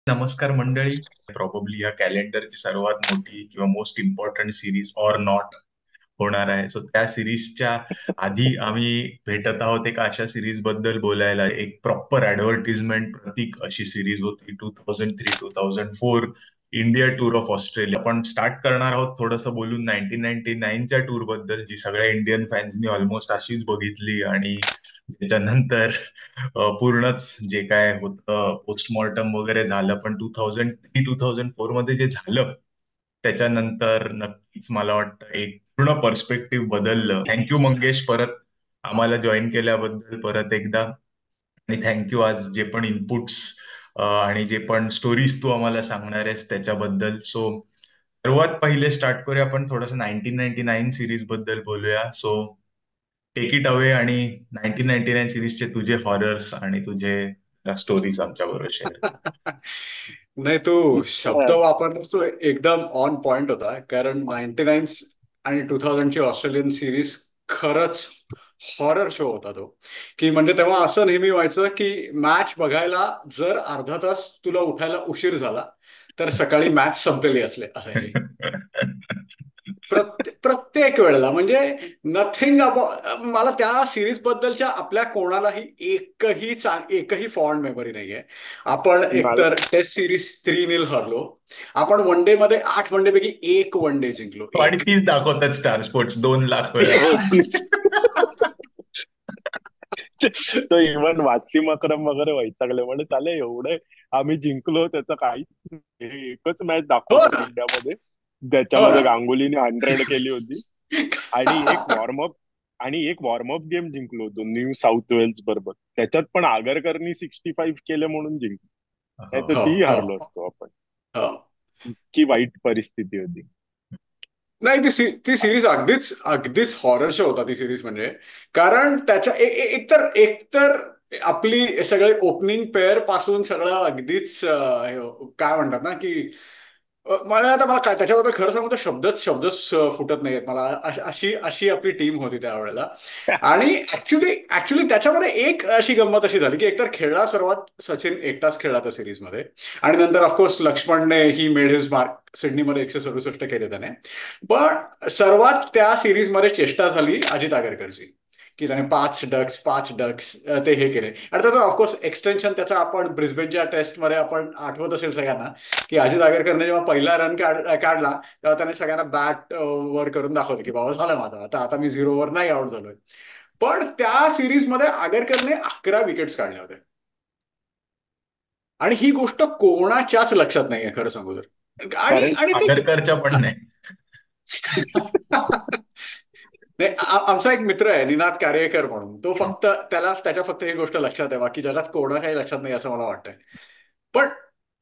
नमस्कार मंडळी. प्रॉब्ली या कॅलेंडरची सर्वात मोठी किंवा most important series or not होणार आहे. सो त्या सिरीजच्या आधी आम्ही भेटत आहोत एका अशा सिरीज बद्दल बोलायला. एक प्रॉपर ऍडव्हर्टिजमेंट प्रतीक अशी सिरीज होती 2003-2004 इंडिया टूर ऑफ ऑस्ट्रेलिया. आपण स्टार्ट करणार आहोत थोडंसं बोलून 1999च्या टूर बद्दल, जी सगळ्या इंडियन फॅन्सनी ऑलमोस्ट अशीच बघितली आणि त्याच्यानंतर पूर्णच जे काय होतं पोस्टमॉर्टम वगैरे झालं. पण 2003-2004 मध्ये जे झालं त्याच्यानंतर नक्कीच मला वाटतं एक पूर्ण पर्स्पेक्टिव्ह बदललं. थँक्यू मंगेश, परत आम्हाला जॉईन केल्याबद्दल परत एकदा. आणि थँक्यू आज जे पण इनपुट्स आणि जे पण स्टोरीज तू आम्हाला सांगणार आहेस त्याच्याबद्दल. सो सर्वात पहिले स्टार्ट करूया आपण थोडंसं 1999 सिरीज बद्दल बोलूया. सो टेक इट अवे आणि 1999 सिरीजचे तुझे हॉरर्स आणि तुझे स्टोरीज आमच्या बरोबर शेअर. नाही, तू शब्द वापरलास तो एकदम ऑन पॉइंट होता. कारण 99 आणि 2000ची ऑस्ट्रेलियन सिरीज खरंच हॉरर शो होता तो. की म्हणजे तेव्हा असं नेहमी व्हायचं की मॅच बघायला जर अर्धा तास तुला उठायला उशीर झाला तर सकाळी मॅच संपलेली असायची. प्रत्येक वेळेला म्हणजे नथिंग मला त्या सिरीज बद्दलच्या आपल्या कोणालाही एकही फॉन्ड मेमरी नाहीये. आपण मला एकतर टेस्ट सिरीज 3-0 हरलो. आपण वन डे मध्ये 8 वन डे पैकी एक वन डे जिंकलो. आणि तीच दाखवतात स्टार स्पोर्ट्स 2 लाख वेळा. हो, तीच. तो इव्हन वासिम अक्रम वगैरे वैतागले म्हणे चाले एवढे आम्ही जिंकलो त्याचं काहीच नाही. हे एकच मॅच हो दाखवतात ना. इंडियामध्ये, हो ज्याच्यामध्ये ना. गांगुलीने 100 केली होती. आणि एक वॉर्मअप गेम जिंकलो होतो न्यू साऊथ वेल्स बरोबर. त्याच्यात पण आगरकरनी 65 केले म्हणून जिंकलो. नाही तर हो. हो. ती हो. हारलो असतो आपण. हो. इतकी वाईट परिस्थिती होती. नाही, ती सिरीज अगदीच अगदीच हॉरर शो होता ती सिरीज. म्हणजे कारण त्याच्या एकतर आपली सगळे ओपनिंग पेअर पासून सगळं अगदीच काय म्हणतात ना की मला काय त्याच्याबद्दल खरं सांगू तर शब्दच फुटत नाहीयेत मला. अशी अशी आपली टीम होती त्यावेळेला. आणि ऍक्च्युली त्याच्यामध्ये एक अशी गंमत अशी झाली की एकतर खेळला सर्वात सचिन एकटाच खेळला त्या सिरीजमध्ये. आणि नंतर ऑफकोर्स लक्ष्मणने ही मेड हिज मार्क. सिडनीमध्ये 167 केले त्याने. पण सर्वात त्या सिरीजमध्ये चेष्टा झाली अजित आगरकरची. की त्याने 5 डक्स ते हे केले. आणि त्याचं ऑफकोर्स एक्सटेन्शन त्याचं आपण ब्रिस्बेनच्या टेस्टमध्ये आपण आठवत असेल सगळ्यांना की अजित आगरकरने जेव्हा पहिला रन काढला तेव्हा त्याने सगळ्यांना बॅट वर करून दाखवलं की बाबा झालं माझं, आता आता मी 0 वर नाही आउट झालोय. पण त्या सिरीजमध्ये आगरकरने 11 विकेट्स काढल्या होत्या. आणि ही गोष्ट कोणाच्याच लक्षात नाहीये खरं सांगू तर. आणि कारण आणि ती आगरकरच्या पण नाही. नाही, आमचा एक मित्र आहे निनाद कार्यकर म्हणून. तो फक्त त्याच्या ही गोष्ट लक्षात आहे. बाकी जगात कोणाच्याही लक्षात नाही असं मला वाटतंय. पण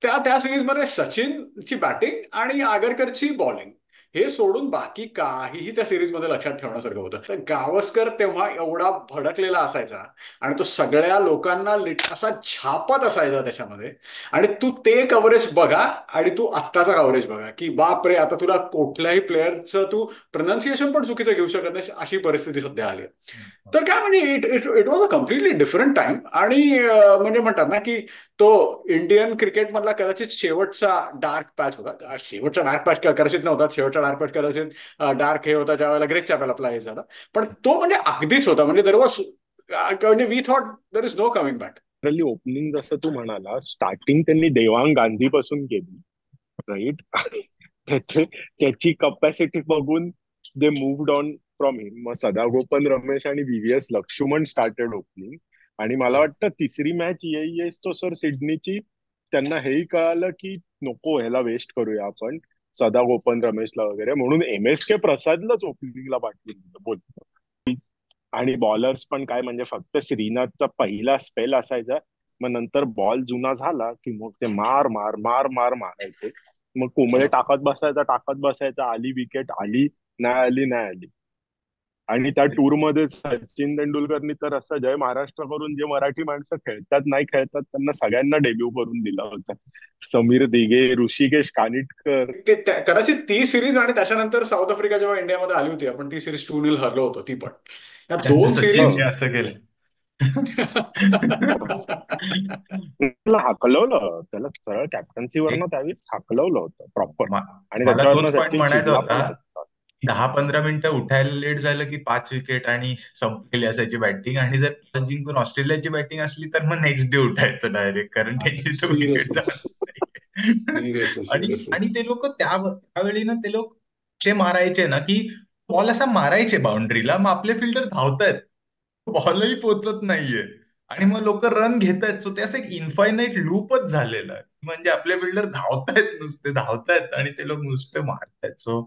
त्या सिरीजमध्ये सचिनची बॅटिंग आणि आगरकरची बॉलिंग हे सोडून बाकी काहीही त्या सिरीजमध्ये लक्षात ठेवण्यासारखं होतं. तर गावस्कर तेव्हा एवढा भडकलेला असायचा आणि तो सगळ्या लोकांना असा झापत असायचा त्याच्यामध्ये. आणि तू ते कव्हरेज बघा आणि तू आत्ताचा कव्हरेज बघा की बाप रे, आता तुला कुठल्याही प्लेअरचं तू प्रोनाऊन्सिएशन पण चुकीचं घेऊ शकत नाही अशी परिस्थिती सध्या आली. तर काय म्हणजे it was a completely different time. आणि म्हणजे म्हणतात ना की तो इंडियन क्रिकेट मधला कदाचित शेवटचा डार्क पॅच होता. शेवटचा डार्क पॅच कदाचित नव्हता. शेवटचा डार्क पॅच कदाचित डार्क हे होता ज्या वेळेला ग्रेग चॅपेल आपला हे झाला. पण तो म्हणजे अगदीच होता. म्हणजे देर वॉज म्हणजे we thought there is no coming back. Opening जसं तू म्हणाला, स्टार्टिंग त्यांनी देवांग गांधी पासून केली, राईट. त्याची कपॅसिटी बघून दे मूव्ड ऑन फ्रॉम हिम. मग सदागोपन रमेश आणि व्हीव्हीएस लक्ष्मण स्टार्टेड ओपनिंग. आणि मला वाटतं तिसरी मॅच येईस तो सर सिडनीची, त्यांना हेही कळालं की नको ह्याला वेस्ट करूया आपण सदागोपन रमेशला वगैरे, म्हणून MSK प्रसादलाच ओपनिंगला पाठवून दिलं. बोल. आणि बॉलर्स पण काय म्हणजे फक्त श्रीनाथचा पहिला स्पेल असायचा. मग नंतर बॉल जुना झाला की मग ते मार मार मार मार मारायचे. मग कुंबळे टाकत बसायचा. आली विकेट, आली नाही आली नाही आली. आणि त्या टूर मध्ये सचिन तेंडुलकरनी तर असं जय महाराष्ट्र करून जे मराठी माणसं खेळतात नाही खेळतात त्यांना सगळ्यांना डेब्यू करून दिला होता. समीर दिघे, ऋषिकेश कानिटकर. कदाचित ती सिरीज आणि त्याच्यानंतर साऊथ आफ्रिका जेव्हा इंडियामध्ये आली होती आपण ती सिरीज 2-0 हरलो होतो ती पण. या त्यांना दोन सचिनने सिरीज असं केलं. त्याला हाकलवलं, त्याला सरळ कॅप्टन्सीवरनं एक त्यावेळेस हाकलवलं होतं प्रॉपर. मा- आणि मला त्याच्यावरनं तोच पॉइंट सचिन म्हणायचा चिडला होता. पण होता. 10-15 मिनिटं उठायला लेट झालं की 5 विकेट आणि संपलेली असायची बॅटिंग, आणि जर जिंकून ऑस्ट्रेलियाची बॅटिंग असली तर मग नेक्स्ट डे उठायचं डायरेक्ट, कारण त्यांची तो विकेट सिरियसली जाणार नाही. सिरियसली आणि सिरियसली. आणि ते लोक त्यावेळी ना, ते लोक असे मारायचे ना की बॉल असा मारायचे बाउंड्रीला, मग आपले फिल्डर धावतायत, बॉलही पोचत नाहीये, आणि मग लोक रन घेत आहेत. सो ते असं एक इन्फायनाईट लूपच झालेलं आहे, म्हणजे आपले फिल्डर धावतायत, नुसते धावतायत, आणि ते लोक नुसते मारतायत. सो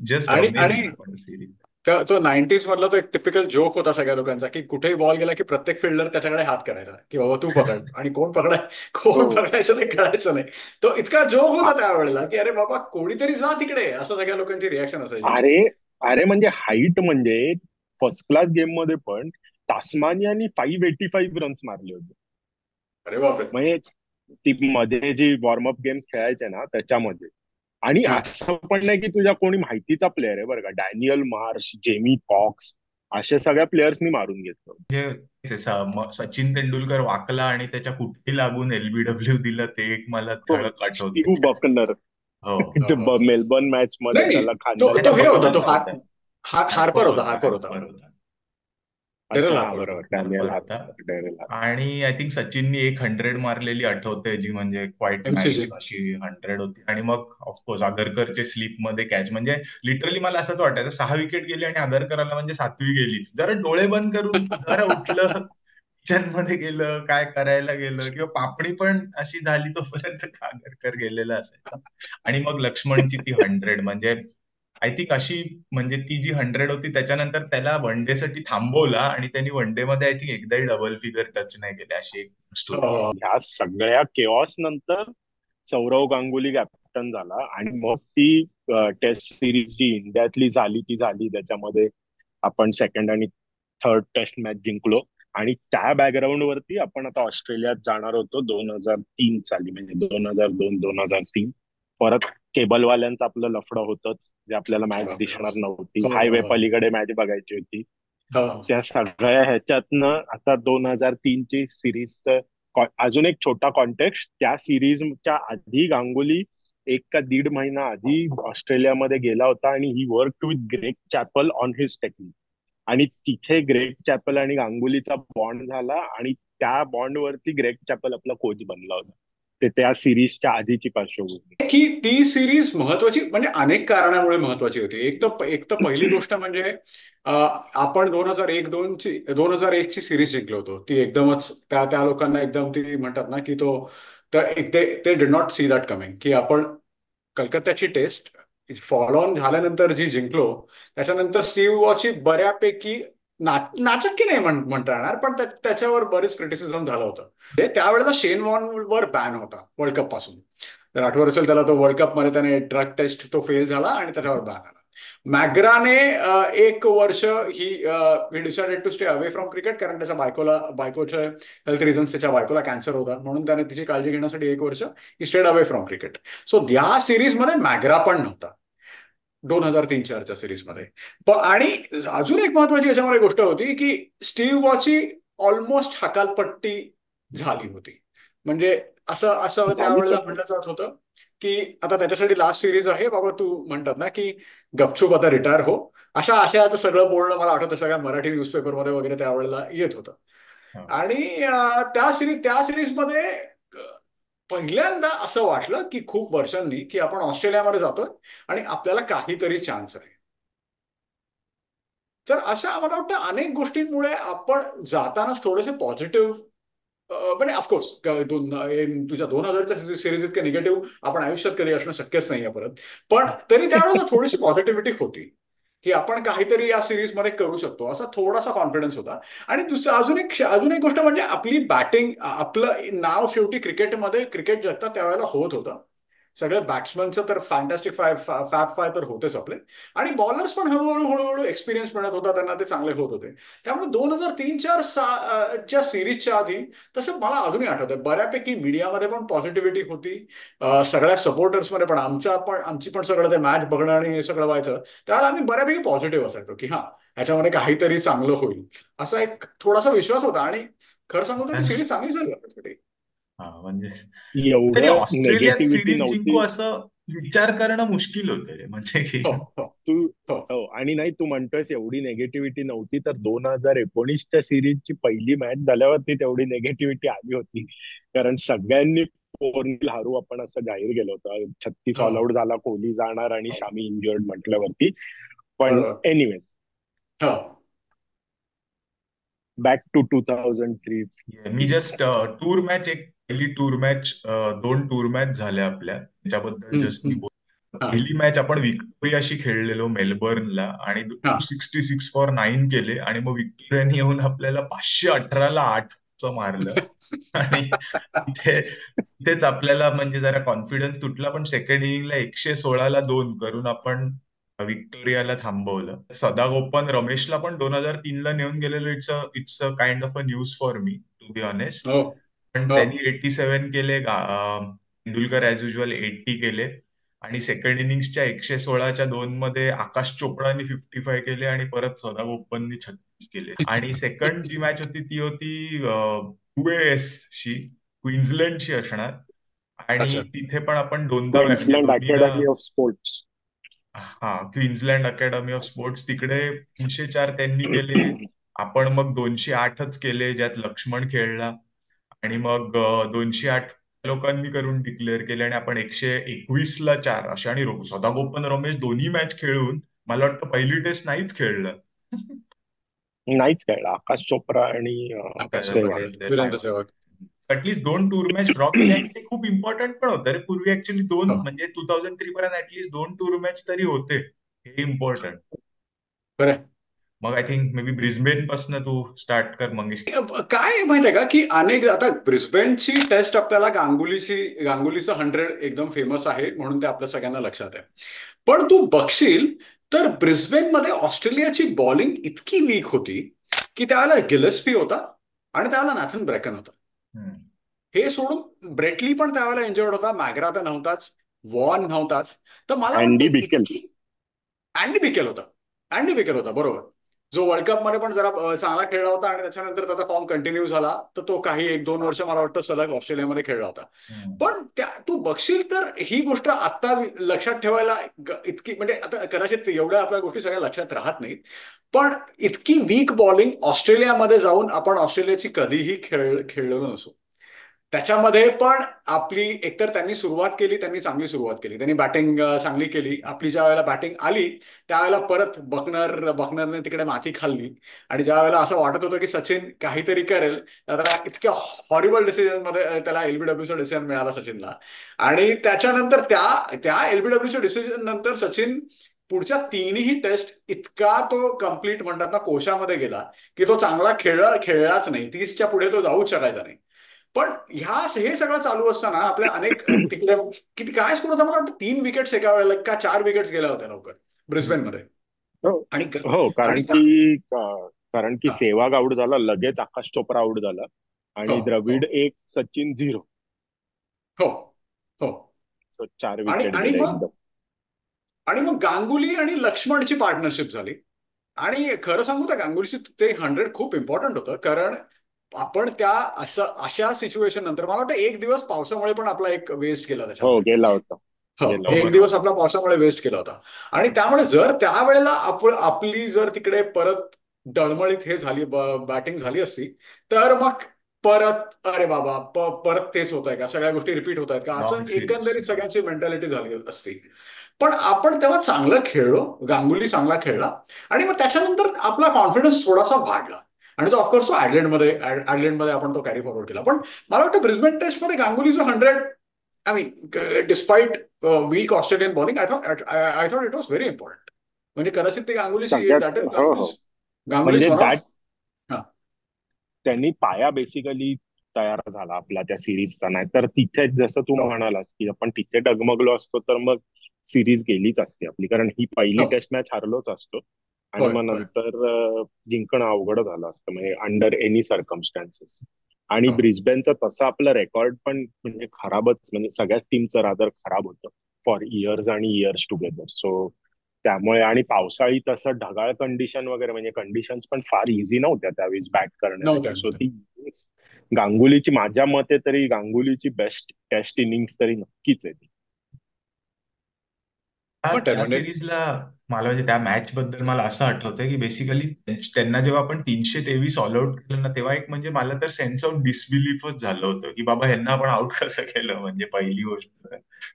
जस्ट आणि अमेझिंग आणि आपण सिरीज. तो 90s मधला तो एक टिपिकल जोक होता सगळ्या लोकांचा, की कुठेही बॉल गेला की प्रत्येक फिल्डर त्याच्याकडे हात करायचा, की बाबा तू पकड, आणि हो. कोण पकडायचं ते कळायचं नाही. तो इतका जोक होता त्यावेळेला, की अरे बाबा कोणीतरी जा तिकडे, असं सगळ्या लोकांची रिॲक्शन असायची. अरे अरे म्हणजे हाईट म्हणजे फर्स्ट क्लास गेम मध्ये पण तास्मानियानी 585 रन्स मारले होते. अरे बापरे. म्हणजे ती मध्ये जी वॉर्मअप गेम्स खेळायचे ना त्याच्यामध्ये. आणि हा. असं पण नाही की तुझ्या कोणी माहितीचा प्लेअर आहे बरं का, डॅनियल मार्श, जेमी फॉक्स, अशा सगळ्या प्लेयर्सनी मारून घेतलं. म्हणजे सचिन तेंडुलकर वाकला आणि त्याच्या कुठेही लागून एलबीडब्ल्यू दिलं, ते एक मला हो, ठळक आठवते. Steve Bucknor. हो. हो, हो, हो. मेलबर्न मॅच मध्ये नाही, त्याला तो खांद्याला नाही, तो हे होता, पकडून. तो बकनर नव्हता. हार्पर होता, हार्पर होता. हार्पर होता. डेरेल अच्छा, हा हार्पर होता. बरोबर, डॅनियल हार्पर होता. Harper, Daniel Harper. आणि आय थिंक सचिननी एक 100 मारलेली आठवते, जी म्हणजे क्वाईट एमसीजी. नाईस अशी 100 होती. आणि मग ऑफकोर्स आगरकरचे स्लीप मध्ये कॅच, म्हणजे लिटरली मला असंच वाटायचं 6 विकेट गेली आणि आगरकरला म्हणजे 7वी गेलीच. जरा डोळे बंद करून जरा उठलं, किचन मध्ये गेलं, काय करायला गेलं, किंवा पापणी पण अशी झाली तोपर्यंत आगरकर गेलेला असायचा. आणि मग लक्ष्मणची ती 100 म्हणजे आय थिंक अशी, म्हणजे ती जी 100 होती त्याच्यानंतर त्याला वन डे साठी थांबवला, आणि त्यांनी वन डे मध्ये आय थिंक एकदाही डबल फिगर टच नाही केले, अशी एक स्टोरी. ह्या सगळ्या केऑस नंतर सौरव गांगुली कॅप्टन झाला, आणि मग ती टेस्ट सिरीज जी इंडियातली झाली ती झाली. त्याच्यामध्ये आपण सेकंड आणि थर्ड टेस्ट मॅच जिंकलो. आणि त्या बॅकग्राऊंड वरती आपण आता ऑस्ट्रेलियात जाणार होतो 2003 साली, म्हणजे 2002-2003. परत केबलवाल्यांचं आपलं लफडं होतंच, जे आपल्याला मॅच दिसणार नव्हती, हो, हो, हायवे हो. पलीकडे मॅच बघायची होती. हो. त्या सगळ्या ह्याच्यातनं आता 2003 ची सिरीजचं अजून एक छोटा कॉन्टेक्स्ट. त्या सिरीजच्या आधी गांगुली 1 का 1.5 महिना आधी ऑस्ट्रेलियामध्ये गेला होता, आणि he work with Greg Chappell on his technique. आणि तिथे ग्रेग चॅपल आणि गांगुलीचा बॉन्ड झाला, आणि त्या बॉन्ड वरती ग्रेग चॅपल आपला कोच बनला होता. ते त्या सिरीजच्या आधीची पार्श्वभूमी. की ती सिरीज महत्वाची म्हणजे अनेक कारणामुळे महत्वाची होती. एक तर पहिली गोष्ट म्हणजे आपण 2001 ची सिरीज जिंकलो होतो. ती एकदमच त्या त्या लोकांना एकदम ती म्हणतात ना, की ते did not see that coming, की आपण कलकत्त्याची टेस्ट फॉलो ऑन झाल्यानंतर जी जिंकलो, त्याच्यानंतर स्टीव्ह वॉची बऱ्यापैकी नाचक्की की नाही म्हणता येणार, पण त्याच्यावर बरेच क्रिटिसिझम झालं होतं. त्यावेळेला शेन वॉर्न वर बॅन होता वर्ल्ड कप पासून. तर आठवत असेल त्याला, तो वर्ल्ड कप मध्ये त्याने ड्रग टेस्ट तो फेल झाला आणि त्याच्यावर बॅन आला. मॅग्राने 1 वर्ष ही decided to stay away from cricket, कारण त्याच्या बायकोच्या हेल्थ रिझन्स, त्याच्या बायकोला कॅन्सर होता, म्हणून त्याने तिची काळजी घेण्यासाठी 1 वर्ष ही stayed away from cricket. So या सिरीज मध्ये मॅग्रा पण नव्हता 2003-04च्या सिरीज मध्ये. आणि अजून एक महत्वाची याच्यामध्ये गोष्ट होती, की स्टीव्ह वॉची ऑलमोस्ट हकालपट्टी झाली होती. म्हणजे असं असं झालीच त्यावेळेला होती. म्हटलं जात होतं, की आता त्याच्यासाठी लास्ट सिरीज आहे बाबा, तू म्हणतात ना, की गपचूप आता रिटायर हो, अशा आशयाचं सगळं बोलणं मला आठवतं सगळ्या मराठी न्यूजपेपरमध्ये वगैरे त्यावेळेला येत होतं. आणि त्या सिरीजमध्ये पहिल्यांदा असं वाटलं, की खूप वर्षांनी, की आपण ऑस्ट्रेलियामध्ये जातोय आणि आपल्याला काहीतरी चान्स आहे. तर अशा मला वाटतं अनेक गोष्टींमुळे आपण जातानाच थोडेसे पॉझिटिव्ह, म्हणजे ऑफकोर्स तुझ्या 2000च्या सिरीज इतके निगेटिव्ह आपण आयुष्यात कधी असणं शक्यच नाहीये परत. पण तरी त्यावेळेला थोडीशी पॉझिटिव्हिटी होती, की आपण काहीतरी या सिरीज मध्ये करू शकतो, असा थोडासा कॉन्फिडन्स होता. आणि दुसरं अजून एक गोष्ट म्हणजे आपली बॅटिंग, आपलं नाव शेवटी क्रिकेटमध्ये, क्रिकेट जगतात त्यावेळेला होत होतं. सगळे बॅट्समनचं तर फॅन्टॅस्टिक फॅब 5 तर होतेच आपले, आणि बॉलर्स पण हळूहळू एक्सपिरियन्स मिळत होता त्यांना, ते चांगले होत होते. त्यामुळे 2003-04 च्या सिरीजच्या आधी, तसं मला अजूनही आठवतं, बऱ्यापैकी मीडियामध्ये पण पॉझिटिव्हिटी होती. सगळ्या सपोर्टर्समध्ये पण, आमची पण सगळं ते मॅच बघणं आणि हे सगळं व्हायचं, त्यावेळेला आम्ही बऱ्यापैकी पॉझिटिव्ह असायचो, की हा ह्याच्यामध्ये काहीतरी चांगलं होईल असा एक थोडासा विश्वास होता. आणि खरं सांगू तर ती सिरीज चांगली झाली आपल्यासाठी. हा म्हणजे तरी एवढं ऑस्ट्रेलियात नेगेटिव्हिटी सिरीज जिंकू नव्हती. असं विचार करणं मुश्किल होतं रे. म्हणजे की हो, हो, तू हो. हो, आणि नाही, तू म्हणतोयस एवढी नेगेटिव्हिटी नव्हती, तर 2019च्या सिरीजची पहिली मॅच झाल्यावरती तेवढी नेगेटिव्हिटी आली होती. कारण सगळ्यांनी 4-0 हरू आपण असं जाहीर केलं होतं. 36 ऑल हो, आउट झाला, कोहली जाणार आणि हो. शामी इंजुअर्ड म्हटल्यावरती. पण बरोबर. एनिवेज, हो. बॅक टू 2003 मी सीझन. जस्ट टूर मॅच एक पहिली टूर मॅच 2 टूर मॅच झाल्या आपल्या त्याच्याबद्दल हम्म, जस्ट मी बोल. हा, पहिली मॅच आपण विक्टोरियाशी खेळलेलो मेलबर्नला आणि हा. 266 फॉर 9 केले आणि मग विक्टोरियाने येऊन आपल्याला 518ला 8चं मारलं. आणि तिथेच आपल्याला म्हणजे जरा कॉन्फिडन्स तुटला, पण सेकंड इनिंगला 116ला 2 करून आपण विक्टोरियाला थांबवलं. सदागोपन रमेशला पण 2003ला नेऊन गेलेलो. It's a kind of a news for me to be honest. हो, पण हो. त्यांनी 87 केले. तेंडुलकर ऍज युजल 80 केले. आणि सेकंड इनिंग्सच्या 116च्या 2 मध्ये आकाश चोपडाने 55 केले आणि परत सदागोपननी 36 केले. आणि सेकंड जी मॅच होती ती होती US शी, क्वीन्सलंडशी असणार. आणि अच्छा. तिथे पण आपण दोनदा म्हणजे क्वीन्सलँड दोन्हीला. Academy of sports. हा, क्वीन्सलँड अकॅडमी ऑफ स्पोर्ट्स. तिकडे 304 त्यांनी केले. आपण मग 208च केले, ज्यात लक्ष्मण खेळला. आणि मग 208 लोकांनी करून डिक्लेअर केले आणि आपण 121ला 4 अशा. आणि सदागोपन रमेश दोन्ही मॅच खेळून मला वाटतं पहिली टेस्ट नाहीच खेळलं. नाहीच खेळला आकाश चोप्रा आणि Akash Sehwag. Virender Sehwag. At least 2 tour match draw केले आणि ते खूप इम्पॉर्टंट पण होतं रे. पूर्वी ऍक्च्युली 2 हो. म्हणजे 2003 पर्यंत ऍटलीस्ट 2 टूर मॅच तरी होते. हे इम्पॉर्टंट. खरं. मग I think may be Brisbane पासून तू स्टार्ट कर मंगेश. काय माहितीये का की अनेक आता ब्रिस्बेनची टेस्ट आपल्याला गांगुलीचं 100 एकदम फेमस आहे म्हणून ते आपल्या सगळ्यांना लक्षात आहे. पण तू बघशील तर ब्रिस्बेनमध्ये ऑस्ट्रेलियाची बॉलिंग इतकी वीक होती की त्यावेळेला गिलेस्पी होता आणि त्यावेळेला नॅथन ब्रॅकन होता. हम्म. हे सोडून ब्रेटली पण त्यावेळेला इंजर्ड होता, मॅग्रा तर नव्हताच, वॉन नव्हताच. तर मला अँडी वाटतं बिकेल. इतकी अँडी बिकेल होता बरोबर. जो वर्ल्ड कप मध्ये पण जरा चांगला खेळला होता आणि त्याच्यानंतर त्याचा फॉर्म कंटिन्यू झाला. तर तो काही 1-2 वर्ष मला वाटतं सलग ऑस्ट्रेलियामध्ये खेळला होता. हम्म. पण तू बघशील तर ही गोष्ट आता लक्षात ठेवायला इतकी म्हणजे आता कदाचित एवढ्या आपल्या गोष्टी सगळ्या लक्षात राहत नाहीत. पण इतकी वीक बॉलिंग ऑस्ट्रेलियामध्ये जाऊन आपण ऑस्ट्रेलियाची कधीही खेळलेलो नसू. त्याच्यामध्ये पण आपली एकतर त्यांनी चांगली सुरुवात केली, त्यांनी बॅटिंग चांगली केली. आपली ज्या वेळेला बॅटिंग आली त्यावेळेला परत बकनरने तिकडे माती खाल्ली. आणि ज्या वेळेला असं वाटत होतं की सचिन काहीतरी करेल, त्याला इतक्या हॉरिबल डिसिजन मध्ये त्याला एलबीडब्ल्यूचा डिसिजन मिळाला सचिनला. आणि त्याच्यानंतर त्या एलबीडब्ल्यूच्या डिसिजन नंतर सचिन पुढच्या 3ही टेस्ट इतका तो कम्प्लीट म्हणतात ना कोशामध्ये गेला की तो चांगला खेळलाच नाही. 30च्या पुढे तो जाऊच शकायचा नाही. पण हे सगळं चालू असताना आपल्या अनेक तिकडे किती काय स्कोर होता मला वाटतं 3 विकेट्स एका वेळेला का 4 विकेट्स गेल्या होत्या लवकर हम्म. ब्रिस्बेनमध्ये. हो आणि हो, आणि कारण की हा, सेहवाग आउट झाला, लगेच आकाश चोप्रा आउट झाला हो, आणि हो, द्रविड 1, सचिन 0. हो, हो. सो 4 आणि विकेट आणि गेल्या मग एकदम. आणि मग गांगुली आणि लक्ष्मणची पार्टनरशिप झाली. आणि खरं सांगू तर गांगुलीची ते 100 खूप इम्पॉर्टंट होतं. कारण आपण अशा सिच्युएशन नंतर मला वाटतं एक दिवस पावसामुळे पण आपला एक वेस्ट केला हो, त्याच्यामध्ये. गेला होता. हो, गेला हो, होता. एक दिवस बरोबर. आपला पावसामुळे वेस्ट केला होता. आणि त्यामुळे जर त्यावेळेला आपली जर तिकडे परत डळमळीत बॅटिंग झाली असती तर मग परत अरे बाबा परत तेच होत आहे का, सगळ्या गोष्टी रिपीट होत आहेत का, लॉंग असं सिरीज. एकंदरीत सगळ्यांची मेंटॅलिटी झाली असती. पण आपण तेव्हा चांगलं खेळलो, गांगुली चांगला खेळला. आणि मग त्याच्यानंतर आपला कॉन्फिडन्स थोडासा वाढला. आणि तो ऑफकोर्स तो ऍडलेंडमध्ये आपण तो कॅरी फॉरवर्ड केला. पण मला वाटतं ब्रिस्बेन टेस्टमध्ये गांगुलीचं 100, I mean, despite weak Australian bowling, I thought it was very important. म्हणजे कदाचित ते सगळ्यात हो हो, गांगुलीज म्हणजे वन ऑफ. दॅट त्यांनी पाया बेसिकली तयार झाला आपला त्या सिरीजचा. नाही तर तिथे जसं तू हो, म्हणालास की आपण तिथे डगमगलो असतो तर मग सिरीज गेलीच असती आपली, कारण ही पहिली हो, टेस्ट मॅच हरलोच असतो आणि होय, मग होय, नंतर जिंकणं अवघड झालं असतं म्हणजे अंडर एनी सर्कमस्टान्सेस. आणि हो, ब्रिस्बेनचं तसं आपलं रेकॉर्ड पण म्हणजे खराबच, म्हणजे सगळ्याच टीमचं रादर खराब होतं फॉर इयर्स आणि इयर्स टुगेदर. सो त्यामुळे आणि पावसाळी तसं ढगाळ कंडिशन वगैरे म्हणजे कंडिशन्स पण फार इझी नव्हत्या त्यावेळेस बॅट नव्हत्या करण्यासाठी. सो नव्हत्या. ती गांगुलीची माझ्या मते तरी गांगुलीची बेस्ट टेस्ट इनिंग्स तरी नक्कीच आहे ती. वाटेल त्या म्हणजे सिरीजला मला म्हणजे त्या मॅच बद्दल मला असं आठवतंय की बेसिकली त्यांना जेव्हा आपण 323 ऑल आउट केलं ना, तेव्हा एक म्हणजे मला तर सेन्स ऑफ डिसबिलीफच झालं होतं की बाबा ह्यांना आपण आउट कसं केलं, म्हणजे पहिली गोष्ट.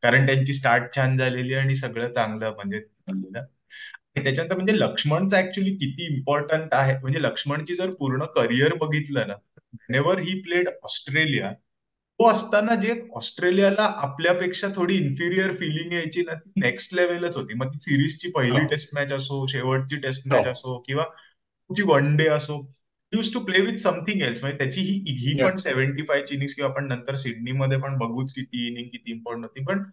कारण त्यांची स्टार्ट छान झालेली आणि सगळं चांगलं म्हणजे झालेलं. आणि त्याच्यानंतर म्हणजे लक्ष्मणचं ऍक्च्युली किती इम्पॉर्टंट आहे, म्हणजे लक्ष्मणची जर पूर्ण करिअर बघितलं ना, व्हेनेव्हर ही प्लेड ऑस्ट्रेलिया, तो असताना जे ऑस्ट्रेलियाला आपल्यापेक्षा थोडी इन्फिरियर फिलिंग यायची ना, ती नेक्स्ट लेव्हलच होती. मग ती सिरीजची हो पहिली टेस्ट मॅच असो, शेवटची टेस्ट हो मॅच असो किंवा तुमची वन डे असो, use to play with something else. म्हणजे त्याची ही या पण 75 इनिंग्स किंवा आपण नंतर सिडनीमध्ये पण बघूच किती इनिंग किती इम्पॉर्टंट होती. पण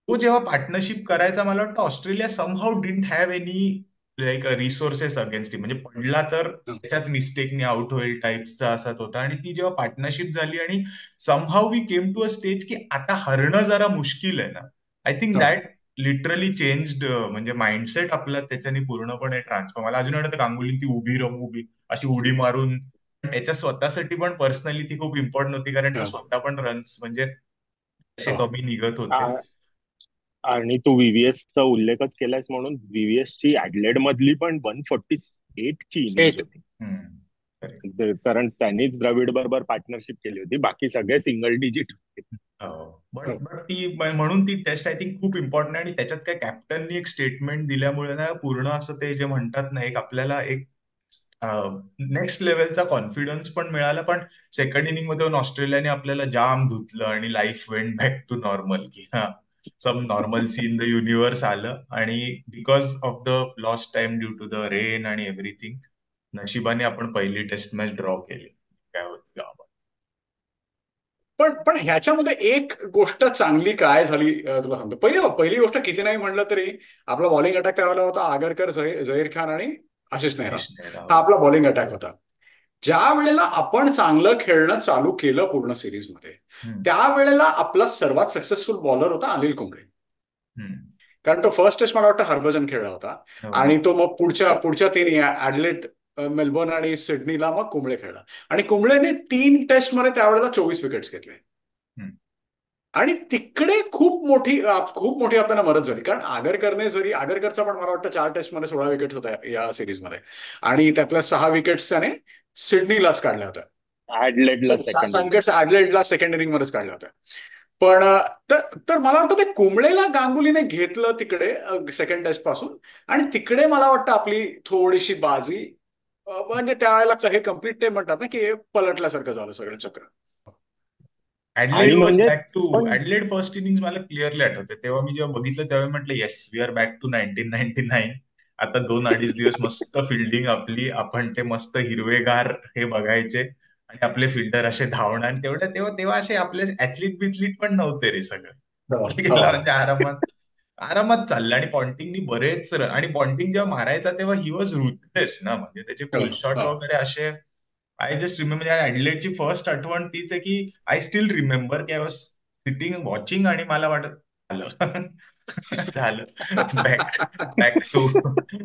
तो जेव्हा पार्टनरशिप करायचा, मला वाटतं Australia somehow didn't have any like resources against, म्हणजे पडला तर त्याच्याच मिस्टेकने आउट होईल टाईपचा असाच होता. आणि ती जेव्हा पार्टनरशिप झाली आणि somehow we came to a stage की आता हरणं जरा मुश्किल आहे ना, आय थिंक हो दॅट लिटरली चेंज्ड, म्हणजे माइंडसेट आपला त्याच्याने पूर्णपणे ट्रान्सफॉर्म. मला अजून वाटतं गांगुली ती उभी राहू उभी अशी उडी मारून त्याच्या स्वतःसाठी पण पर्सनली ती खूप इम्पॉर्टंट होती, कारण तो हो स्वतः पण रन्स म्हणजे असे हो कमी निघत होते. आ- आणि तू VVS चा उल्लेखच केलायस म्हणून VVS ची ऍडलेड मधली पण 148 ची इनिंग्स 8. होती. हम्म. Correct. कारण त्यांनीच द्रविड बरोबर पार्टनरशिप केली होती, बाकी सगळे सिंगल डिजिट होते. बट बट ती म्हणून ती टेस्ट आय थिंक खूप इम्पॉर्टंट आहे. आणि त्याच्यात काय कॅप्टननी एक स्टेटमेंट दिल्यामुळे ना, पूर्ण असं ते जे म्हणतात ना, एक आपल्याला एक नेक्स्ट लेवलचा कॉन्फिडन्स पण मिळाला. पण सेकंड इनिंग मध्ये ऑस्ट्रेलियाने आपल्याला जाम धुतलं आणि life went back to normal, की हा some normalcy in the universe आलं. आणि because of the lost time due to the rain आणि एव्हरीथिंग, नशिबाने आपण पहिली टेस्ट मॅच ड्रॉ केली. काय होतं गावात. पण ह्याच्यामध्ये एक गोष्ट चांगली काय झाली, तुला सांगतो. पहिली पहिली गोष्ट किती नाही म्हणलं तरी आपला बॉलिंग अटॅक त्यावेळेला होता आगरकर, झहीर खान आणि आशिष नेहरा. आशिष नेहरा. हा हो. आपला बॉलिंग अटॅक होता. ज्या वेळेला आपण चांगलं खेळणं चालू केलं पूर्ण सिरीजमध्ये, हम्म. त्यावेळेला आपला सर्वात सक्सेसफुल बॉलर होता अनिल कुंबळे. हम्म. कारण तो फर्स्ट टेस्ट मला वाटतं हरभजन खेळला होता. हो. आणि तो मग पुढच्या पुढच्या तीन ऍडलेट, मेलबर्न आणि सिडनीला मग कुंबळे खेळला. आणि कुंबळेने 3 टेस्टमध्ये त्यावेळेला 24 विकेट्स घेतले. हम्म. आणि तिकडे खूप मोठी आपल्याला मदत झाली. कारण आगरकरने जरी, आगरकरचा पण मला वाटतं 4 टेस्टमध्ये 16 विकेट्स होत्या या सिरीजमध्ये. आणि त्यातल्या 6 विकेट्स त्याने सिडनीलाच काढल्या होत्या. ऍडलेडला सेकंड इनिंग. संकट ऍडलेडला सेकंड इनिंग मध्येच काढल्या होत्या. पण तर मला वाटतं ते कुंबळेला गांगुलीने घेतलं तिकडे सेकंड टेस्ट पासून. आणि तिकडे मला वाटतं आपली थोडीशी बाजी, म्हणजे त्यावेळेला हे कम्प्लीट ते म्हणतात ना की हे पलटल्यासारखं झालं सगळं चक्र. ऍडलेड आणि वॉज म्हणजे बॅक टू, पण ऍडलेड फर्स्ट इनिंग मला क्लिअरली आठवते. तेव्हा मी जेव्हा बघितलं तेव्हा म्हटलं yes we are back to 1999. आता 2-2.5 दिवस मस्त फिल्डिंग आपली, आपण ते मस्त हिरवेगार हे बघायचे आणि आपले फिल्डर असे धावणार. आणि तेवढ्या तेव्हा तेव्हा असे आपले ऍथलीट बिथलीट पण नव्हते रे सगळं. हो गेला हो म्हणजे आरामात आरामात चाललं. आणि पॉन्टिंगनी बरेच आणि पॉन्टिंग जेव्हा मारायचा तेव्हा ही वॉज रुथलेस ना, म्हणजे त्याचे हो पुल शॉट हो वगैरे असे. आय जस्ट रिमेंबर ऍडलेटची फर्स्ट आठवण तीच आहे की आय स्टील रिमेंबर की आय वॉज सिटिंग वॉचिंग आणि मला वाटत झालं झालं, बॅक बॅक टू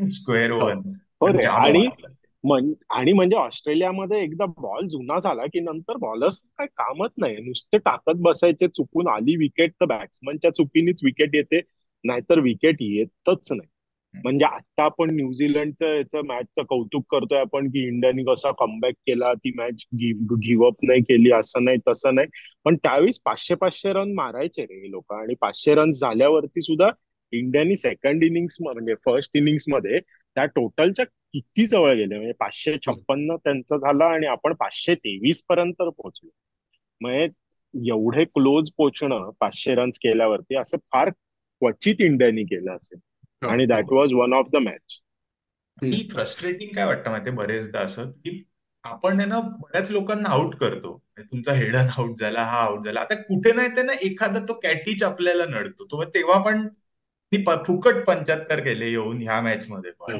स्क्वेअर हो वन. हो पण रे. जाम आणि वाटलं. आणि म्हणजे ऑस्ट्रेलियामध्ये एकदा बॉल जुना झाला की नंतर बॉलर्स काय कामच नाही, नुसते टाकत बसायचे. चुकून आली विकेट तर बॅट्समनच्या चुकीनेच विकेट येते, नाहीतर विकेट येतच नाही. म्हणजे आता आपण न्यूझीलंडचं याचं मॅचचं कौतुक करतोय आपण की इंडियाने कसा कमबॅक केला, ती मॅच गिव्हअप नाही केली, असं नाही तसं नाही. पण त्यावेळेस 500-500 रन मारायचे रे हे लोक. आणि 500 रन झाल्यावरती सुद्धा इंडियानी सेकंड इनिंग्स म्हणजे फर्स्ट इनिंग्स मध्ये त्या टोटलच्या किती जवळ गेले. म्हणजे 556 त्यांचं झालं आणि आपण 523 पर्यंत पोहोचलो. म्हणजे एवढे क्लोज पोहोचणं 500 रन्स केल्यावरती असं फार क्वचित इंडियानी केलं असेल. हो आणि हो that was one of the match. He frustrating काय वाटतं माहितीये बरेचदा असं की आपण आहे ना बऱ्याच लोकांना आउट करतो. तुमचा हेडन आउट झाला, हा आउट झाला. आता कुठे नाही ते ना एखादा तो कॅटिच आपल्याला नडतो. तो तेव्हा पण मी फुकट 75 केले येऊन ह्या मॅच मध्ये पण.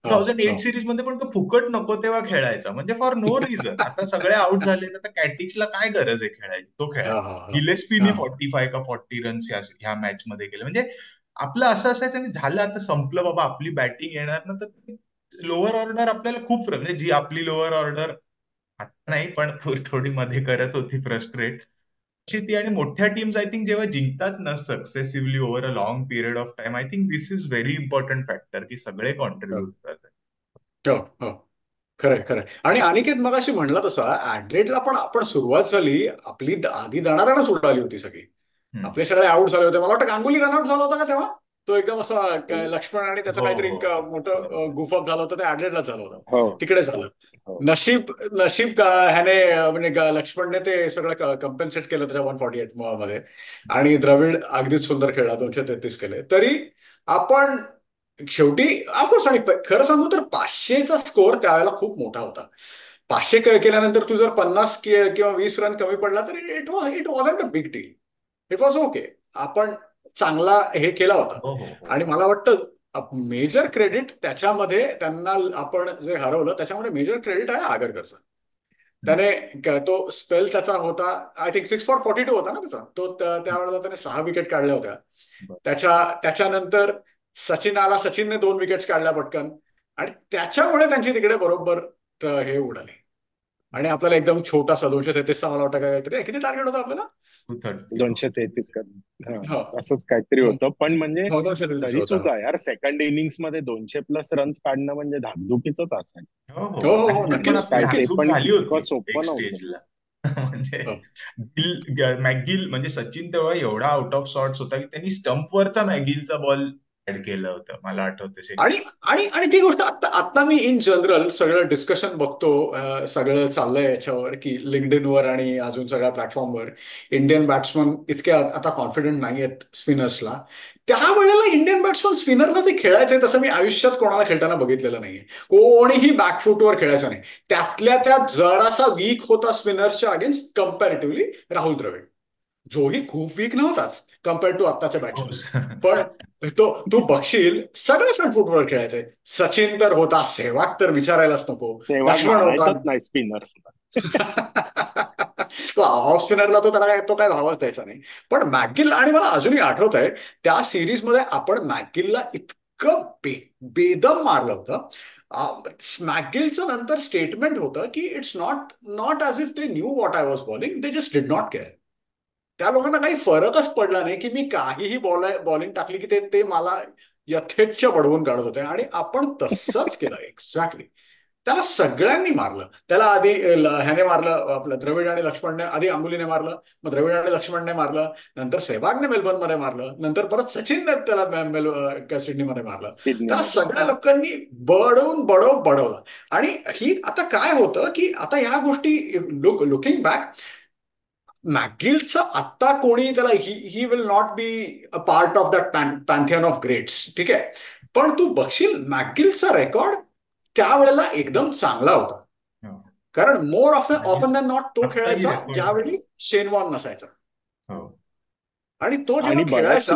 हो 2008 हो सिरीज मध्ये पण तो फुकट नको तेव्हा खेळायचा, म्हणजे फॉर नो रिझन. आता सगळे आउट झाले तर कॅटिचला काय गरज आहे खेळायची, तो खेळा. हो हो गिलेस्पीनी हो 45 का 40 रन्स ह्या मॅच मध्ये केले. म्हणजे आपलं असं असायचं आणि झालं आता संपलं बाबा आपली बॅटिंग येणार ना, तर लोअर ऑर्डर आपल्याला खूप म्हणजे जी आपली लोअर ऑर्डर आता नाही पण थोडी मध्ये करत होती फ्रस्ट्रेट, अशी ती. आणि मोठ्या टीम्स आय थिंक जेव्हा जिंकतात ना successively over a long period of time, I think this is very important factor की सगळे कॉन्ट्रीब्युट करतात. हो हो, खरंय खरंय. आणि अनिकेत मगाशी म्हणला तसा ऍड्रेडला पण आपण सुरुवात झाली आपली आधी दणादणच उडाली होती सगळी. हम्म. आपले सगळे आउट झाले होते. मला वाटतं गांगुली रनआउट झाला होता का तेव्हा? तो एकदम असा लक्ष्मण आणि त्याचं हो काहीतरी हो एक हो, मोठं बरोबर. गुफअप झालं होतं, ते ऍड्रेडलाच झालं होतं. हो तिकडे झालं. हो. नशीब नशीब ह्याने म्हणजे लक्ष्मणने ते सगळं कम्पेन्सेट केलं त्याच्या 148 मध्ये. आणि द्रविड अगदीच सुंदर खेळला, 233 केले तरी आपण शेवटी ऑफकोर्स. आणि खरं सांगू तर 500चा स्कोअर त्यावेळेला खूप मोठा होता. 500 केल्यानंतर तू जर 50 किंवा 20 रन कमी पडला तरी it wasn't a big deal. It was okay. आपण चांगला हे केला होता. हो हो हो. आणि मला वाटतं मेजर क्रेडिट त्याच्यामध्ये त्यांना आपण जे हरवलं त्याच्यामध्ये मेजर क्रेडिट आहे आगरकरचा. हम्म. त्याने तो स्पेल त्याचा होता, आय थिंक 6 for 42 होता ना त्याचा तो. त्यावेळेला त्याने 6 विकेट काढल्या होत्या. त्याच्यानंतर सचिन आला, सचिनने 2 विकेट्स काढल्या पटकन. आणि त्याच्यामुळे त्यांची तिकडे बरोबर हे उडाली. आणि आपल्याला एकदम छोटासा 233चा मला वाटतं काहीतरी किती टार्गेट होतं आपल्याला? 230. 233 का. हा, हो असंच काहीतरी होतं पण म्हणजे हो, 233 तरी होता. सुद्धा यार सेकंड इनिंग्स मध्ये 200+ रन्स काढणं म्हणजे धाकधुकीच असायचं. हो हो, हो हो हो, मॅगिल पण नक्कीच आपली काय ते नक्कीच. नाजूक पण झाली इतकं होती सोपं एक नव्हतं. स्टेजला. म्हणजे हो. मॅगिल म्हणजे सचिन तेव्हा एवढा आउट ऑफ सॉर्ट्स होता की त्यांनी स्टंपवरचा मॅगिलचा बॉल ऍड केलं होतं, मला आठवतं आणि सेकंड. आणि आणि ती गोष्ट आता आता मी इन जनरल सगळं डिस्कशन बघतो, सगळं चाललंय याच्यावर की लिंक्डइनवर आणि अजून सगळ्या प्लॅटफॉर्मवर इंडियन बॅट्समन इतके आता कॉन्फिडंट नाही आहेत स्पिनर्सला. त्यावेळेला इंडियन बॅट्समन स्पिनरला जे खेळायचंय तसं मी आयुष्यात कोणाला खेळताना बघितलेलं नाहीये. कोणीही बॅकफुटवर खेळायचं नाही. त्यातल्या त्यात जरासा वीक होता स्पिनर्सच्या अगेन्स्ट कम्पॅरेटिव्हली राहुल द्रविड. जोही खूप वीक नव्हताच कम्पेअर्ड टू आत्ताच्या बॅट्समन. पण तू बघशील सगळे फ्रंट फुटवर खेळायचे. सचिन तर होता, सेहवाग तर विचारायलाच नको, सेहवाग लक्ष्मण होता. मारायचाच नाही स्पिनर्स. तो ऑफ स्पिनरला तो काय भावच द्यायचा नाही. पण मॅकगिल, आणि मला अजूनही आठवत आहे त्या सिरीज मध्ये आपण मॅकगिलला इतकं बेदम मारलं होतं. मॅकगिलचं नंतर स्टेटमेंट होतं की it's not not as if they knew what I was bowling, they just did not care. त्या लोकांना काही फरकच पडला नाही की मी काहीही बॉलिंग टाकली की ते ते मला यथेच्छ बडवून काढत होते. आणि आपण तसंच केलं एक्झॅक्टली. त्याला सगळ्यांनी मारलं. त्याला आधी ह्याने मारलं, आपलं द्रविड आणि लक्ष्मणने, आधी अंगुलीने मारलं, मग द्रविड आणि लक्ष्मणने मारलं, नंतर सेहवागने मेलबर्नमध्ये मारलं, नंतर परत सचिनने त्याला सिडनीमध्ये मारलं. सिडनी त्याला मध्ये. सगळ्या लोकांनी बडवून बडवलं. आणि ही आता काय होतं की आता ह्या गोष्टी लुकिंग बॅक, मॅकगिलचं आत्ता कोणी त्याला he will not be a part of that pantheon of greats, ठीक आहे. पण तू बघशील मॅकगिलचा रेकॉर्ड त्यावेळेला एकदम चांगला होता. कारण मोर ऑफन दॅन नॉट तो आत्ताही खेळायचा रेकॉर्ड. ज्यावेळी शेन वॉर्न नसायचा. हो. आणि तो जेव्हा आणि खेळायचा.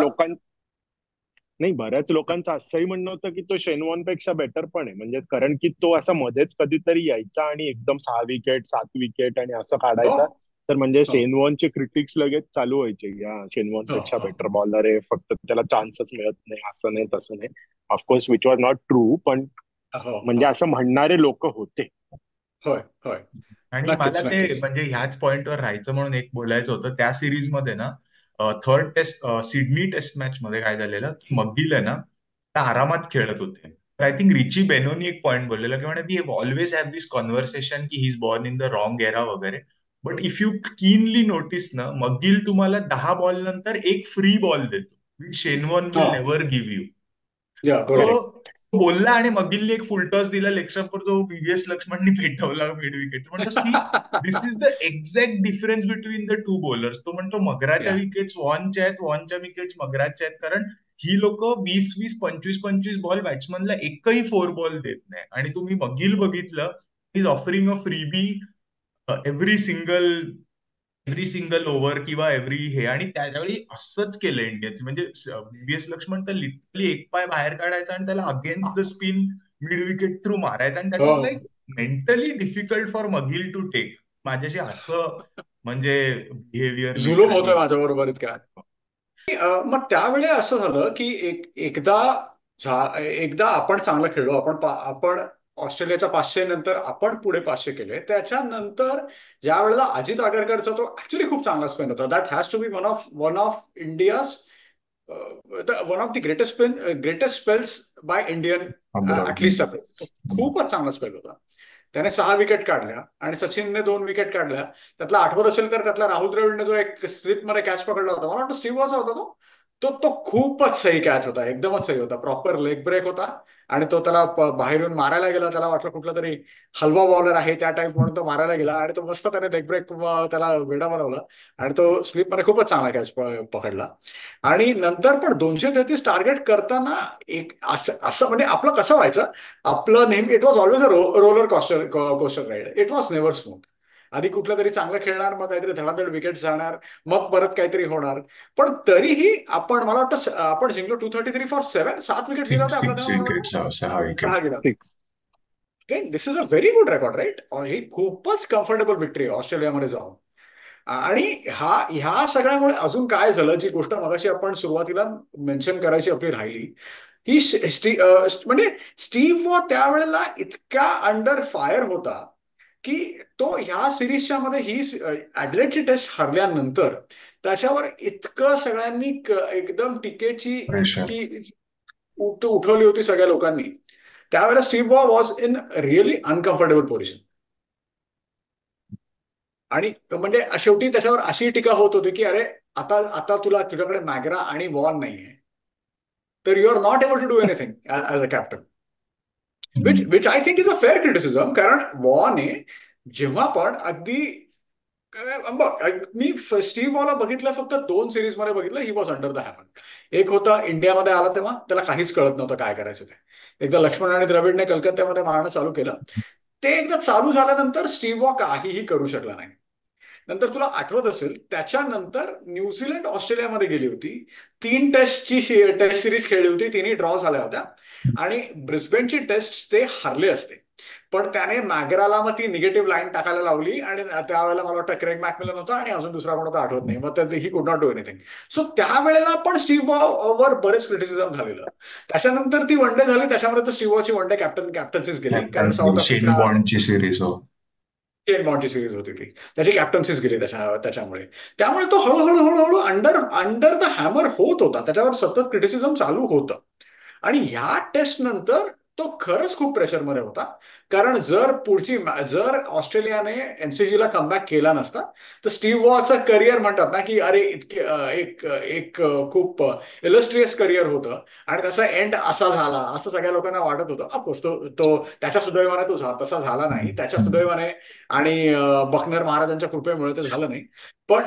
बऱ्याच लोकांचं असंही म्हणणं होतं की तो शेनवॉन पेक्षा बेटर पण आहे, म्हणजे कारण की तो असा मध्येच कधीतरी यायचा आणि एकदम 6 विकेट 7 विकेट आणि असं हो काढायचा. तर म्हणजे हो शेनवॉनचे क्रिटिक्स लगेच चालू व्हायचे, या शेनवॉन हो पेक्षा हो बेटर बॉलर आहे, फक्त त्याला चान्सच मिळत नाही, असं नाही तसं नाही. Of course which was not true, पण हो म्हणजे हो. असं म्हणणारे लोक होते. होय होय. आणि मला नक्कीच ते नक्कीच. म्हणजे ह्याच पॉइंटवर राहायचं म्हणून एक बोलायचं होतं त्या सिरीज मध्ये ना, third test Sydney test match मध्ये काय झालेलं की मगिल आहे ना त्या आरामात खेळत होते. आय थिंक रिची बेनोनी एक पॉइंट बोललेला की म्हणे we always have this conversation की he is born in the wrong era वगैरे, but if you keenly notice ना मगिल तुम्हाला 10 बॉल नंतर एक फ्री बॉल देतो विच शेनवॉन हा, विल नेव्हर गिव्ह यू. या बरोबर. तो बोलला आणि मगिलने एक फुलटॉस दिला लेग जो व्हीव्हीएस लक्ष्मणनी पेटवला मिड विकेट. म्हणतो see this is the exact difference between the two bowlers. तो म्हणतो मगराच्या या विकेट्स वॉनच्या आहेत, वॉनच्या विकेट्स मगराच्या आहेत, कारण ही लोक 20-20 25-25 बॉल बॅट्समनला एकही 4 बॉल देत नाही. आणि तुम्ही मगिल बघितलं is offering a freebie every single over किंवा एव्हरी हे. आणि त्यावेळी असंच केलं इंडियन्स, म्हणजे व्हीव्हीएस लक्ष्मण तर लिटरली एक पाय बाहेर काढायचा आणि त्याला against the spin mid wicket through मारायचा. आणि दॅट हो was like mentally difficult for MacGill to take. माझ्याशी असं म्हणजे बिहेवियर जुलूम लिटरली. होतोय माझ्या बरोबर इतका. मग त्यावेळी असं झालं की एकदा आपण चांगलं खेळलो, आपण ऑस्ट्रेलियाच्या 500 नंतर आपण पुढे 500 केले. त्याच्यानंतर ज्या वेळेला अजित आगरकरचा तो ऍक्च्युली खूप चांगला स्पेन होता. That has to be one of India's one of the greatest spells by Indian at least. तो खूपच चांगला स्पेल होता. त्याने 6 विकेट काढल्या आणि सचिनने 2 विकेट काढल्या. त्यातला आठवत असेल तर त्यातला राहुल द्रविडने जो एक स्लिप मध्ये कॅच पकडला होता, मला वाटतं स्टीव्ह वॉचा होता तो. तो तो खूपच सही कॅच होता, एकदमच सही होता. प्रॉपर लेग ब्रेक होता आणि तो त्याला बाहेरून मारायला गेला. त्याला वाटलं कुठला तरी हलवा बॉलर आहे त्या टाइप म्हणून तो मारायला गेला आणि तो मस्त त्याने लेग ब्रेक त्याला वेडा बनवला आणि तो स्लिप मध्ये खूपच चांगला कॅच पकडला. आणि नंतर पण 233 टार्गेट करताना एक असं असं म्हणजे आपलं कसं व्हायचं, आपलं नेहमी it was always a roller coaster ride. It was never smooth. आधी कुठलं तरी चांगलं खेळणार, मग काहीतरी धडाधड विकेट जाणार, मग परत काहीतरी होणार. पण तरीही आपण, मला वाटतं आपण जिंकलो 233 फॉर 7 विकेट गेला होता सिक्स आपला सिक्स तेव्हा, मला विकेट वाटतं 6 6 विकेट. गेला. Six. This is a very good record right. ही खूपच कम्फर्टेबल विक्ट्री ऑस्ट्रेलियामध्ये जाऊन. आणि ह्या सगळ्यामुळे अजून काय झालं, जी गोष्ट मगाशी आपण सुरुवातीला मेन्शन करायची आपली राहिली, ही म्हणजे स्टीव्ह वॉ त्यावेळेला इतका अंडर फायर होता की तो ह्या सिरीजच्या मध्ये ही ऍडलेटची टेस्ट हरल्यानंतर त्याच्यावर इतकं सगळ्यांनी एकदम टीकेची प्रेशर. इतकी उठवली होती सगळ्या लोकांनी. त्यावेळेला स्टीव्ह वॉ was in really uncomfortable position. आणि म्हणजे शेवटी त्याच्यावर अशी टीका होत होती की अरे, आता आता तुझ्याकडे मॅग्रा आणि वॉन नाहीये, तर you are not able to do anything as a captain. Which I think is a fair criticism. कारण वॉने जेव्हा पण अगदी मी स्टीव्ह वॉला बघितलं फक्त 2 सिरीज मध्ये बघितलं. He was under the hammer. एक होता इंडियामध्ये आला तेव्हा त्याला काहीच कळत नव्हतं काय करायचं ते. एकदा लक्ष्मण आणि द्रविडने कलकत्त्यामध्ये मारणं चालू केलं. ते एकदा चालू झाल्यानंतर स्टीव्ह वॉ काहीही करू शकला नाही. नंतर तुला आठवत असेल त्याच्यानंतर न्यूझीलंड ऑस्ट्रेलियामध्ये गेली होती. 3 टेस्ट सिरीज खेळली होती, तिन्ही ड्रॉ झाल्या होत्या आणि ब्रिस्बेनची टेस्ट ते हारले असते. पण त्याने मॅगराला मग ती निगेटिव्ह लाईन टाकायला लावली आणि त्यावेळेला मला वाटतं क्रेग मॅकमिलन होता आणि अजून दुसरा कोण होता आठवत नाही. मग he could not do anything. So त्यावेळेला पण स्टीव्ह वर बरेच क्रिटिसिझम झालेलं. त्याच्यानंतर ती वन डे झाली, त्याच्यामध्ये तर स्टीव्ह वॉची वन डे कॅप्टन्सीच गेली कारण कॅप्टन्सी साऊथ शेन आफ्रिका बॉन्डची सिरीज. हो. शेन बॉन्डची सिरीज होती ती. त्याची कॅप्टन्सीच गेली त्याच्यामुळे. त्यामुळे तो हळूहळू हळूहळू अंडर अंडर द हॅमर होत होता. त्याच्यावर सतत क्रिटिसिझम चालू होतं. आणि ह्या टेस्ट नंतर तो खरंच खूप प्रेशरमध्ये होता. कारण जर ऑस्ट्रेलियाने एनसीजीला कमबॅक केला नसता तर स्टीव्ह वॉचं करिअर म्हणतात ना की अरे इतके एक एक खूप इलस्ट्रियस करिअर होतं आणि त्याचा एंड असा झाला असं सगळ्या लोकांना वाटत होतं. ऑफकोर्स तो त्याच्या सुदैवाने तसा झाला नाही, त्याच्या सुदैवाने आणि बकनर महाराजांच्या कृपेमुळे ते झालं नाही. पण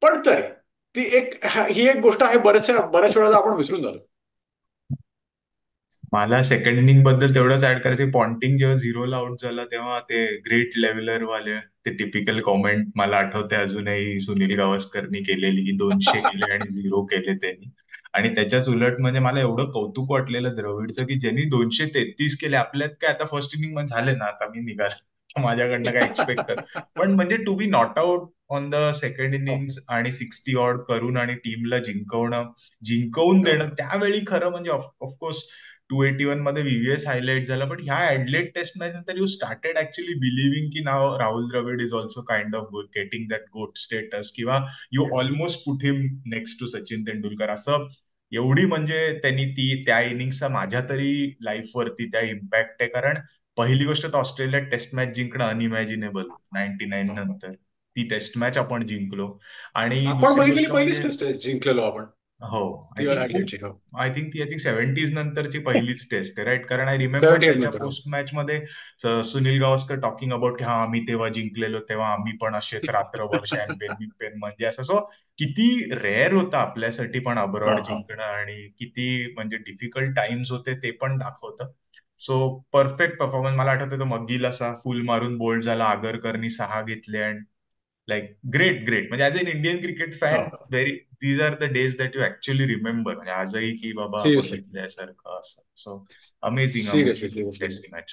पण तरी ही एक गोष्ट आहे, बऱ्याच वेळा आपण विसरून जातो. मला सेकंड इनिंग बद्दल तेवढंच ऍड करायचं, पॉन्टिंग जेव्हा 0ला आउट झाला तेव्हा ते ग्रेट लेव्हलर वाले ते टिपिकल कॉमेंट मला आठवते अजूनही, सुनील गावस्करनी केलेली की 200 केले आणि 0 केले त्यांनी. आणि त्याच्याच उलट म्हणजे मला एवढं कौतुक वाटलेलं द्रविडचं की ज्यांनी 233 केले. आपल्यात काय आता फर्स्ट इनिंग मध्ये झाले ना, आता मी निघाल माझ्याकडनं काय एक्सपेक्ट कर. पण म्हणजे to be not out on the second innings आणि 60 ऑड करून आणि टीमला जिंकवून देणं त्यावेळी खरं म्हणजे ऑफकोर्स 281 मध्ये व्हीव्हीएस हायलाइट झाला. पण ह्या ऍडलेट टेस्ट मॅच नंतर यू स्टार्टेड ऍक्च्युली बिलिव्हिंग की नाव Rahul Dravid is also kind of getting that GOAT status, किंवा you almost put him next to Sachin Tendulkar असं. एवढी म्हणजे त्यांनी त्या इनिंगचा माझ्या तरी लाईफवरती त्या इम्पॅक्ट आहे. कारण पहिली गोष्ट तर ऑस्ट्रेलिया टेस्ट मॅच जिंकणं अनइमॅजिनेबल 99 नंतर. ती टेस्ट मॅच आपण जिंकलो. आणि आपण दुसरी बघितलेली गोष्ट पहिलीच म्हणजे टेस्ट आहे जिंकलेलो आपण हो, ती ऍडलेटची. हो, आय थिंक 70s नंतरची पहिलीच टेस्ट आहे राईट. कारण आय रिमेंबर 78 त्याच्या नंतर. हो. पोस्ट मॅच मध्ये सुनील गावस्कर टॉकिंग अबाउट की हा आम्ही तेव्हा जिंकलेलो, तेव्हा आम्ही पण असेच रात्रभर शॅम्पेन म्हणजे असं. सो किती रेअर होतं आपल्यासाठी पण हा, अब्रॉड हा. जिंकणं आणि किती म्हणजे डिफिकल्ट टाइम्स होते ते पण दाखवतं. So perfect performance. मला आठवतं तो मग्गील असा फुल मारून बोल्ड झाला, आगरकरनी 6 घेतले आणि लाईक ग्रेट म्हणजे as an Indian cricket fan हा. Very these are the days that you actually remember. म्हणजे आजही की बाबा सिरियसली बघितल्यासारखं असं. So amazing seriously amazing seriously test match.